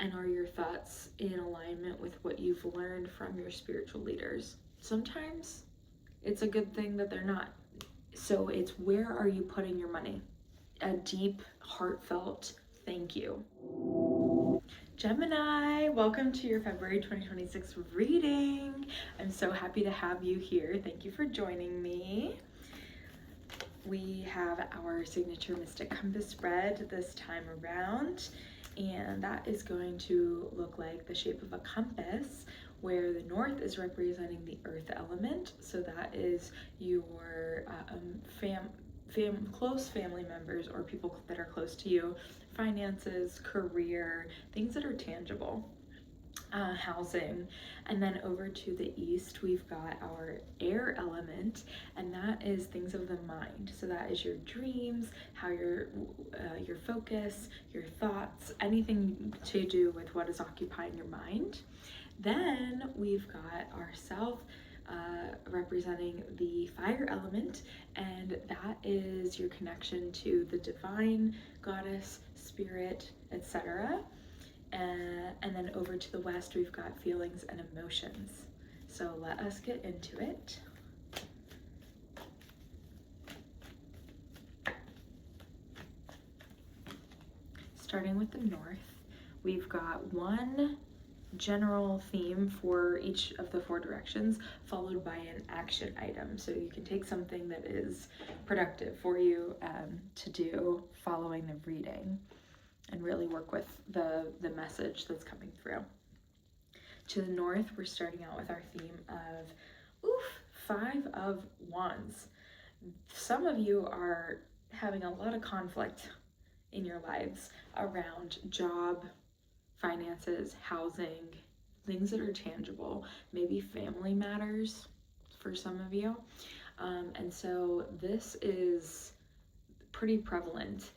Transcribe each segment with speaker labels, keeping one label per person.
Speaker 1: And are your thoughts in alignment with what you've learned from your spiritual leaders? Sometimes it's a good thing that they're not. So it's, where are you putting your money? A deep, heartfelt thank you. Gemini, welcome to your February 2026 reading. I'm so happy to have you here. Thank you for joining me. We have our signature Mystic Compass spread this time around, and that is going to look like the shape of a compass, where the north is representing the earth element. So that is your close family members or people that are close to you, finances, career, things that are tangible, housing. And then over to the east, we've got our air element, and that is things of the mind. So that is your dreams, how your focus, your thoughts, anything to do with what is occupying your mind. Then we've got our south, representing the fire element, and that is your connection to the divine, goddess, spirit, etc. And then over to the west, we've got feelings and emotions. So let us get into it. Starting with the north, we've got one general theme for each of the 4 directions, followed by an action item. So you can take something that is productive for you to do following the reading, and really work with the message that's coming through. To the north, we're starting out with our theme of 5 of Wands. Some of you are having a lot of conflict in your lives around job, finances, housing, things that are tangible, maybe family matters for some of you. And so this is pretty prevalent.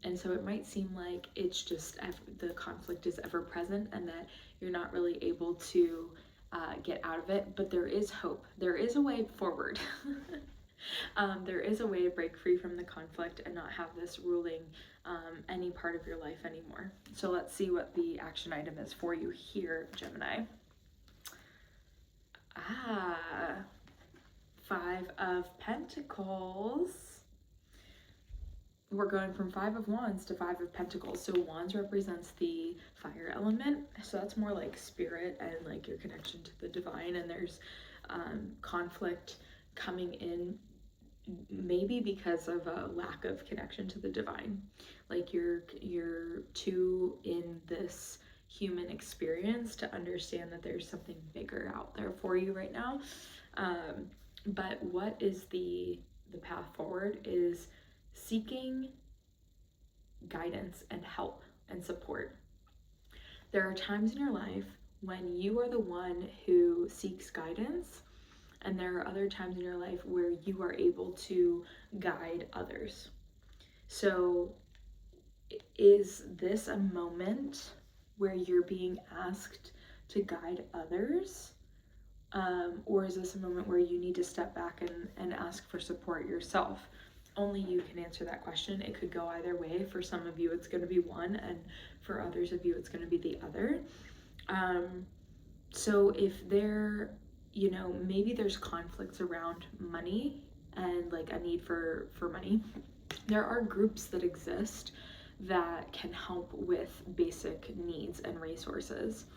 Speaker 1: And so it might seem like it's just the conflict is ever present and that you're not really able to get out of it, but there is hope. There is a way forward. There is a way to break free from the conflict and not have this ruling any part of your life anymore. So let's see what the action item is for you here, Gemini. 5 of Pentacles. We're going from 5 of Wands to 5 of Pentacles. So Wands represents the fire element. So that's more like spirit and like your connection to the divine. And there's conflict coming in, maybe because of a lack of connection to the divine. Like you're too in this human experience to understand that there's something bigger out there for you right now. But what is the path forward is seeking guidance and help and support. There are times in your life when you are the one who seeks guidance, and there are other times in your life where you are able to guide others. So is this a moment where you're being asked to guide others? Or is this a moment where you need to step back and ask for support yourself? Only you can answer that question. It could go either way. For some of you, it's going to be one, and for others of you, it's going to be the other. So if there, maybe there's conflicts around money and like a need for money, there are groups that exist that can help with basic needs and resources.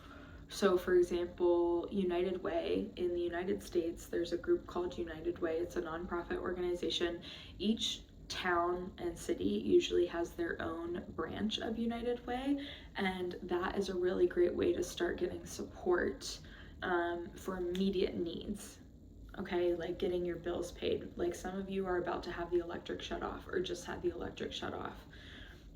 Speaker 1: So for example, United Way in the United States, there's a group called United Way. It's a nonprofit organization. Each town and city usually has their own branch of United Way, and that is a really great way to start getting support for immediate needs. Okay, like getting your bills paid. Like some of you are about to have the electric shut off or just had the electric shut off.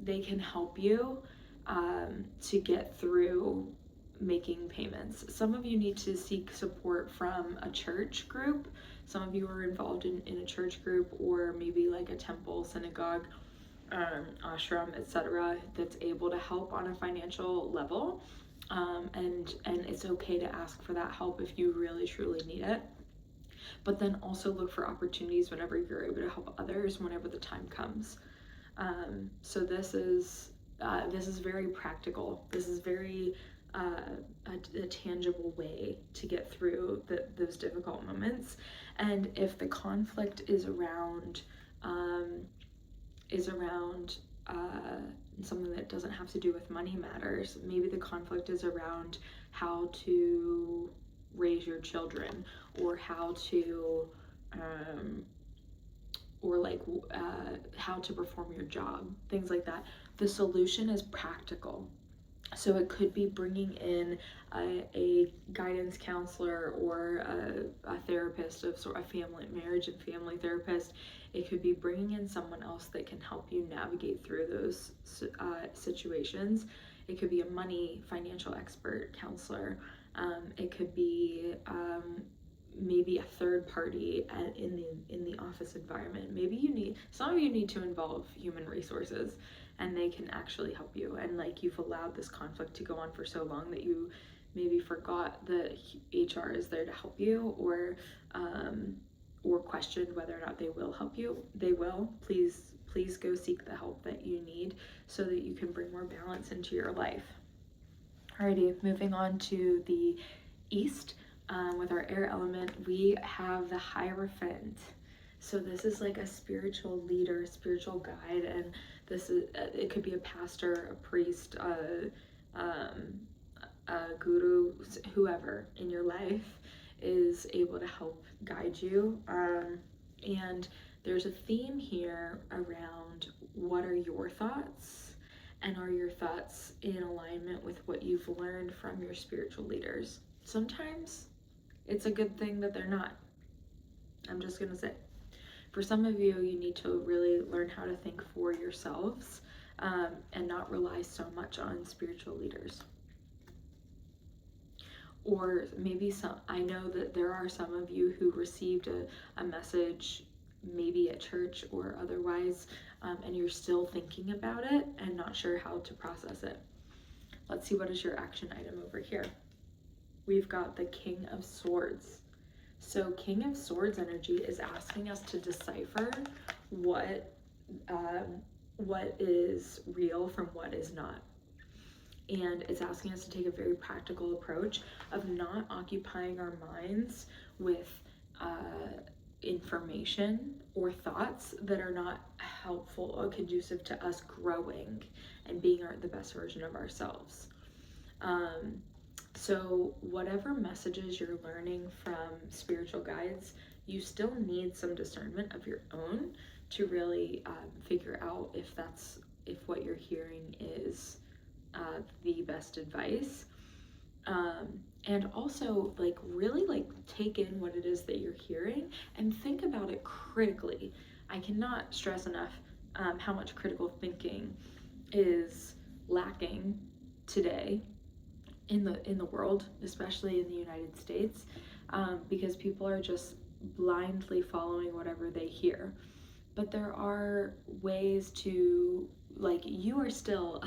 Speaker 1: They can help you to get through making payments. Some of you need to seek support from a church group. Some of you are involved in a church group, or maybe like a temple, synagogue, ashram, etc., that's able to help on a financial level. And it's okay to ask for that help if you really truly need it. But then also look for opportunities whenever you're able to help others whenever the time comes. So this is this is very practical. This is very a tangible way to get through those difficult moments. And if the conflict is around something that doesn't have to do with money matters, maybe the conflict is around how to raise your children, or how to how to perform your job, things like that. The solution is practical. So it could be bringing in a guidance counselor, or a therapist of sort of marriage and family therapist. It could be bringing in someone else that can help you navigate through those situations. It could be a financial expert counselor. It could be maybe a third party in the office environment. Maybe some of you need to involve human resources, and they can actually help you. And like, you've allowed this conflict to go on for so long that you maybe forgot that HR is there to help you, or questioned whether or not they will help you. They will. Please go seek the help that you need so that you can bring more balance into your life. Alrighty, moving on to the east. With our air element, we have the Hierophant. So this is like a spiritual leader, spiritual guide, and this is it could be a pastor, a priest, a guru, whoever in your life is able to help guide you. And there's a theme here around what are your thoughts, and are your thoughts in alignment with what you've learned from your spiritual leaders. Sometimes it's a good thing that they're not. I'm just gonna say. For some of you, you need to really learn how to think for yourselves, and not rely so much on spiritual leaders. Or maybe I know that there are some of you who received a message, maybe at church or otherwise, and you're still thinking about it and not sure how to process it. Let's see, what is your action item over here? We've got the King of Swords. So King of Swords energy is asking us to decipher what is real from what is not. And it's asking us to take a very practical approach of not occupying our minds with information or thoughts that are not helpful or conducive to us growing and being the best version of ourselves. So whatever messages you're learning from spiritual guides, you still need some discernment of your own to really figure out if what you're hearing is the best advice. And also really take in what it is that you're hearing and think about it critically. I cannot stress enough how much critical thinking is lacking today in the world, especially in the United States, because people are just blindly following whatever they hear. But there are ways to, you are still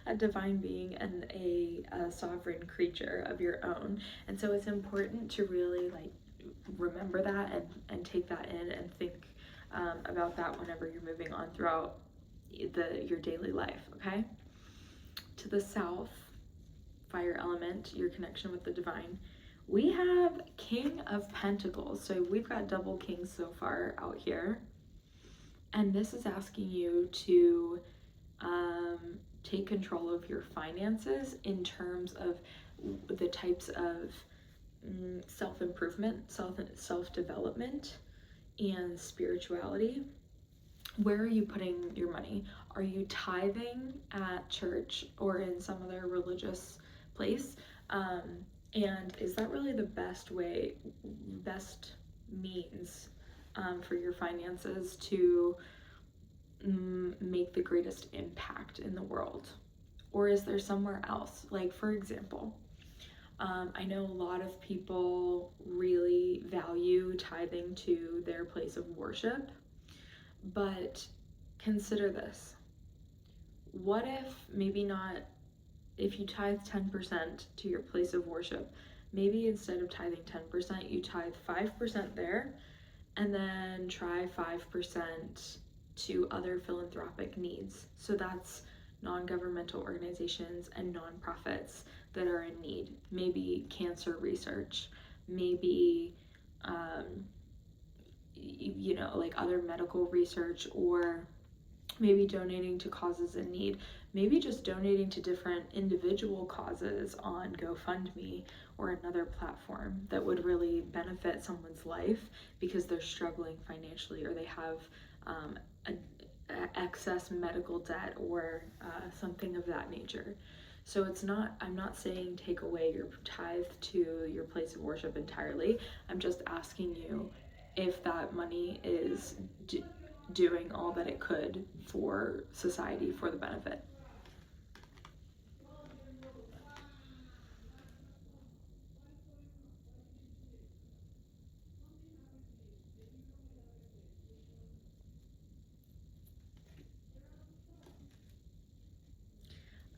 Speaker 1: a divine being and a sovereign creature of your own. And so it's important to really remember that and take that in and think about that whenever you're moving on throughout your daily life, okay? To the south, fire element, your connection with the divine, we have King of Pentacles. So we've got double kings so far out here. And this is asking you to take control of your finances in terms of the types of self-improvement, self-development, and spirituality. Where are you putting your money? Are you tithing at church or in some other religious place? And is that really the best means for your finances to make the greatest impact in the world? Or is there somewhere else? For example, I know a lot of people really value tithing to their place of worship, but consider this. What if you tithe 10% to your place of worship, maybe instead of tithing 10%, you tithe 5% there, and then try 5% to other philanthropic needs. So that's non-governmental organizations, and nonprofits that are in need. Maybe cancer research, maybe like other medical research, or maybe donating to causes in need, maybe just donating to different individual causes on GoFundMe or another platform that would really benefit someone's life because they're struggling financially, or they have excess medical debt, or something of that nature. So I'm not saying take away your tithe to your place of worship entirely. I'm just asking you if that money is doing all that it could for society, for the benefit.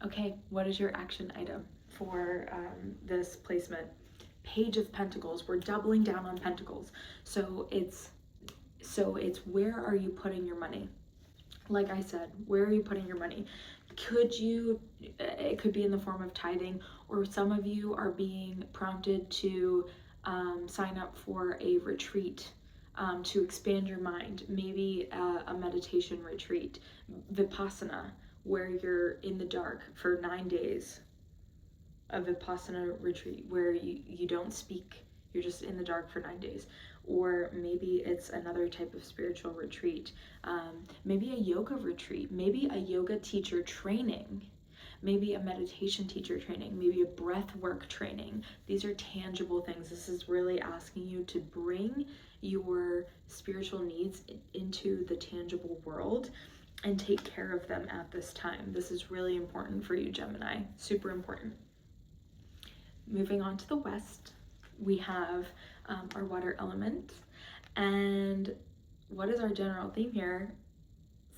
Speaker 1: Okay, what is your action item for this placement? Page of Pentacles. We're doubling down on Pentacles. So it's where are you putting your money? Like I said, where are you putting your money? It could be in the form of tithing, or some of you are being prompted to sign up for a retreat to expand your mind, maybe a meditation retreat, Vipassana, where you're in the dark for 9 days, a Vipassana retreat where you don't speak, you're just in the dark for 9 days. Or maybe it's another type of spiritual retreat, maybe a yoga retreat, maybe a yoga teacher training, maybe a meditation teacher training, maybe a breath work training. These are tangible things. This is really asking you to bring your spiritual needs into the tangible world and take care of them at this time. This is really important for you, Gemini. Super important. Moving on to the west, we have our water element. And what is our general theme here?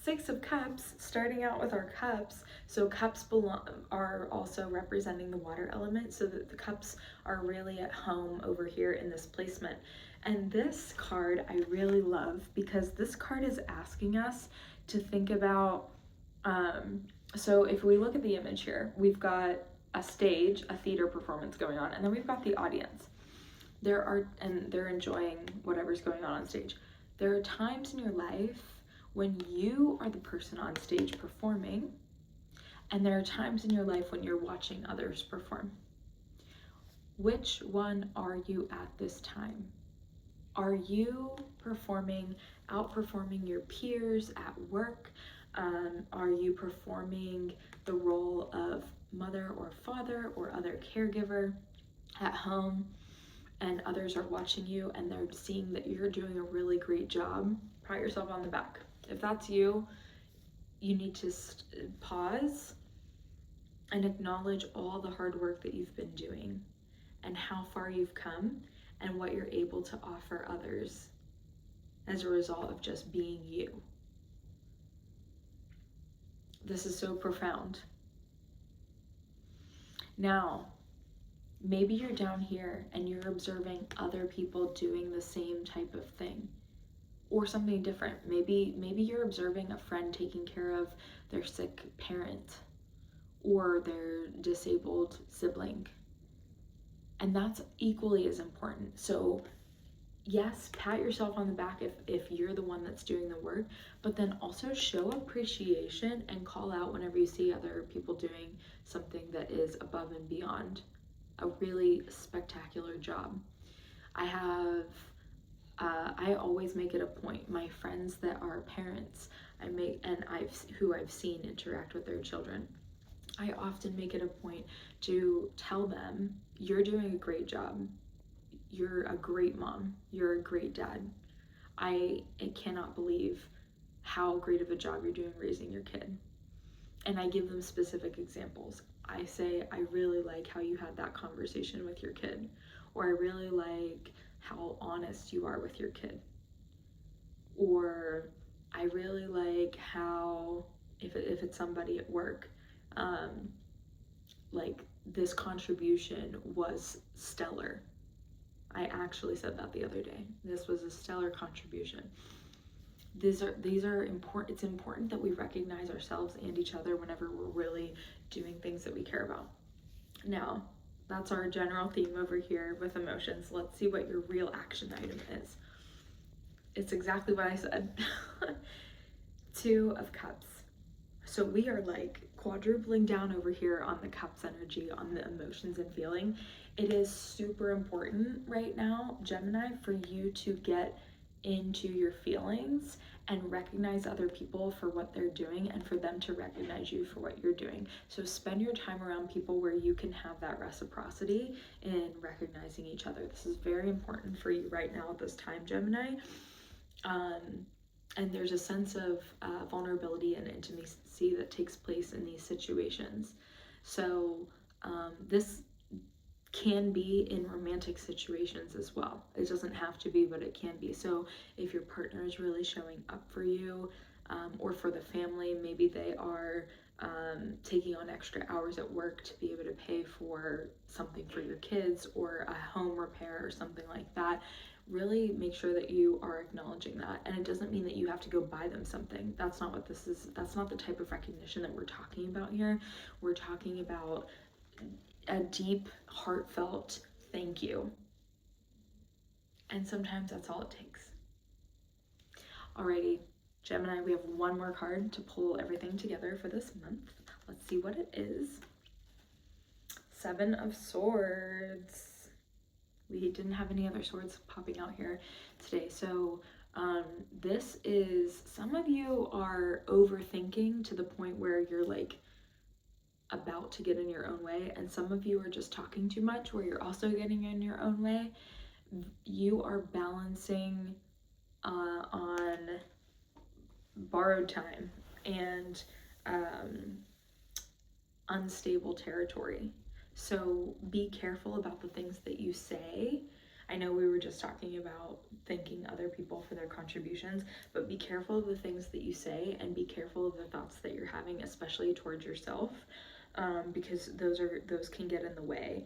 Speaker 1: 6 of Cups, starting out with our cups. So cups are also representing the water element, so that the cups are really at home over here in this placement. And this card I really love, because this card is asking us to think about, so if we look at the image here, we've got a stage, a theater performance going on, and then we've got the audience. And they're enjoying whatever's going on stage. There are times in your life when you are the person on stage performing, and there are times in your life when you're watching others perform. Which one are you at this time? Are you outperforming your peers at work? Are you performing the role of mother or father or other caregiver at home, and others are watching you and they're seeing that you're doing a really great job? Pat yourself on the back. If that's you, you need to pause and acknowledge all the hard work that you've been doing and how far you've come and what you're able to offer others as a result of just being you. This is so profound. Now, maybe you're down here and you're observing other people doing the same type of thing, or something different. Maybe you're observing a friend taking care of their sick parent or their disabled sibling. And that's equally as important. So yes, pat yourself on the back if you're the one that's doing the work, but then also show appreciation and call out whenever you see other people doing something that is above and beyond a really spectacular job. I always make it a point, my friends that are parents, who I've seen interact with their children, I often make it a point to tell them, you're doing a great job. You're a great mom. You're a great dad. I cannot believe how great of a job you're doing raising your kid. And I give them specific examples. I say, I really like how you had that conversation with your kid, or I really like how honest you are with your kid, or I really like how, if it's somebody at work, like this contribution was stellar. I actually said that the other day. This was a stellar contribution. these are important. It's important that we recognize ourselves and each other whenever we're really doing things that we care about. Now, that's our general theme over here with emotions. Let's see what your real action item is. It's exactly what I said. 2 of Cups. So we are like quadrupling down over here on the Cups energy, on the emotions and feeling. It is super important right now, Gemini, for you to get into your feelings and recognize other people for what they're doing and for them to recognize you for what you're doing. So spend your time around people where you can have that reciprocity in recognizing each other. This is very important for you right now at this time, Gemini. And there's a sense of vulnerability and intimacy that takes place in these situations. So this can be in romantic situations as well. It doesn't have to be, but it can be. So if your partner is really showing up for you, or for the family, maybe they are taking on extra hours at work to be able to pay for something for your kids or a home repair or something like that. Really make sure that you are acknowledging that. And it doesn't mean that you have to go buy them something. That's not what this is. That's not the type of recognition that we're talking about here. We're talking about a deep, heartfelt thank you. And sometimes that's all it takes. Alrighty, Gemini, we have one more card to pull everything together for this month. Let's see what it is. 7 of Swords. We didn't have any other swords popping out here today. So this is, some of you are overthinking to the point where you're like about to get in your own way, and some of you are just talking too much where you're also getting in your own way. You are balancing on borrowed time and unstable territory. So be careful about the things that you say. I know we were just talking about thanking other people for their contributions, but be careful of the things that you say and be careful of the thoughts that you're having, especially towards yourself, because those can get in the way.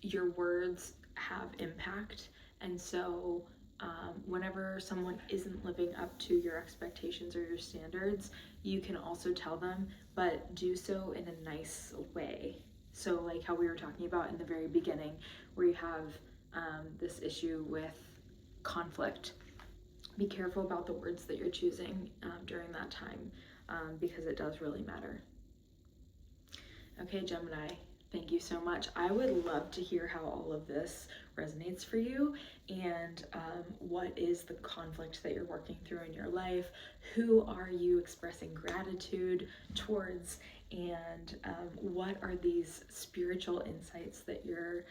Speaker 1: Your words have impact, and so whenever someone isn't living up to your expectations or your standards, you can also tell them, but do so in a nice way. So like how we were talking about in the very beginning, where you have this issue with conflict. Be careful about the words that you're choosing during that time, because it does really matter. Okay, Gemini, thank you so much. I would love to hear how all of this resonates for you, and what is the conflict that you're working through in your life? Who are you expressing gratitude towards? And what are these spiritual insights that you're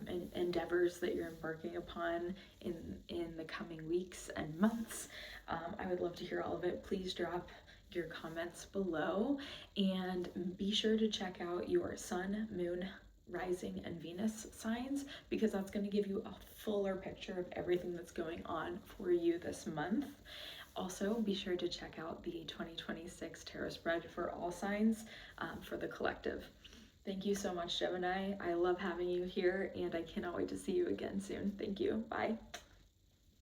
Speaker 1: and endeavors that you're embarking upon in the coming weeks and months? I would love to hear all of it. Please drop your comments below, and be sure to check out your sun, moon, rising, and Venus signs, because that's going to give you a fuller picture of everything that's going on for you this month. Also, be sure to check out the 2026 tarot spread for all signs for the collective. Thank you so much, Gemini. I love having you here, and I cannot wait to see you again soon. Thank you. Bye.